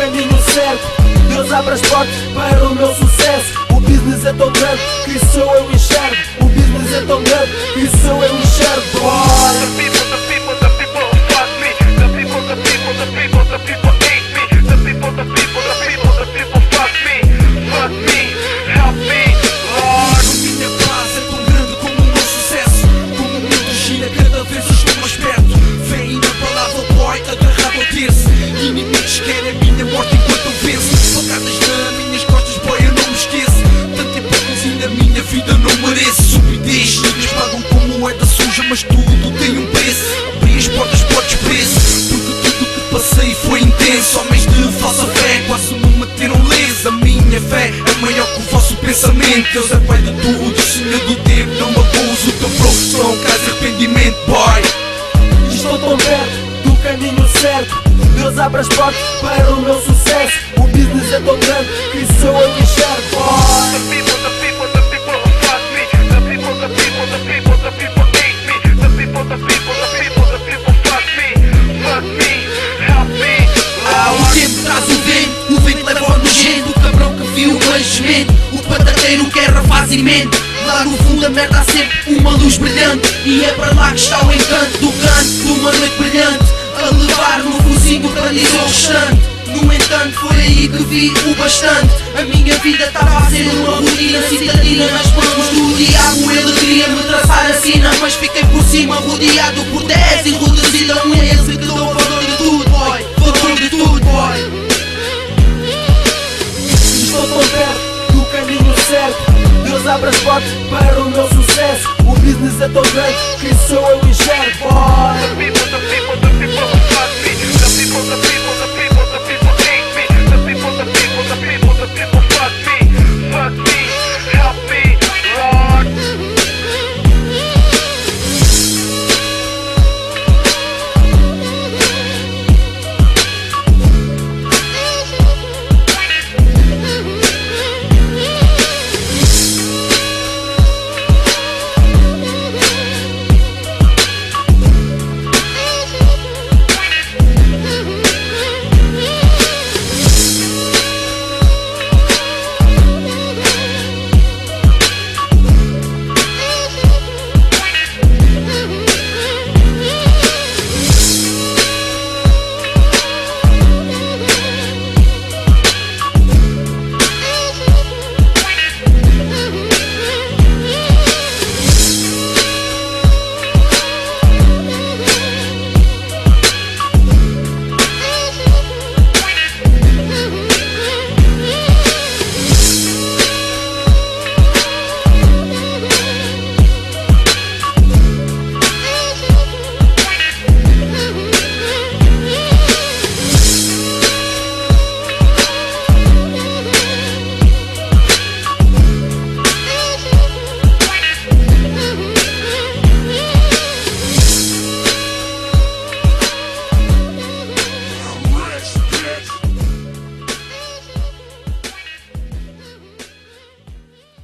caminho certo. Deus abre as portas para o meu sucesso. O business é tão grande que só eu enxergo. O business é tão grande que só eu enxergo. The people fuck me. The people hate me. The people fuck me, help me, Lord. A minha paz é tão grande como o meu sucesso. Como o mundo gira, cada vez eu estou mais perto. Vem na palavra boy, agarrado ao terço. Inimigos querem a minha morte enquanto eu venço. Facadas nas minhas costas, boy, eu não me esqueço. Tanta hipocrisia na minha vida não mereço. Subidez, niggas pagam com moeda suja, mas tudo tem um preço. Abri as portas por despreço, porque tudo que passei foi intenso. Homens de falsa fé quase me meteram leso. A minha fé é maior que o vosso pensamento. Deus é pai de tudo, Senhor do tempo. Não me abuso, o teu flow não traz arrependimento, boy. Estou tão perto do caminho certo. Deus abre as portas para o meu sucesso. O business é tão grande que só eu enxergo. The people fuck me. The people hate me. The people fuck me, help me, O Lord. tempo traz o vento leva ao nojento. O cabrão que viu o manchimento, o patateiro quer mente. Lá no fundo a merda há sempre uma luz brilhante, e é para lá que está o encanto do canto de uma noite brilhante, a levar no focinho para dizer o restante. No entanto foi aí que vi o bastante. A minha vida estava a ser uma rotina citadina nas mãos do diabo. Ele queria me traçar a sina, mas fiquei por cima rodeado por 10 enrudecido a um esse que dou valor de tudo, boy. Valor de tudo, boy. Estou tão perto do caminho certo. Deus abre as portas para o meu sucesso. O business é tão grande que só eu enxergo. The people fuck me. The people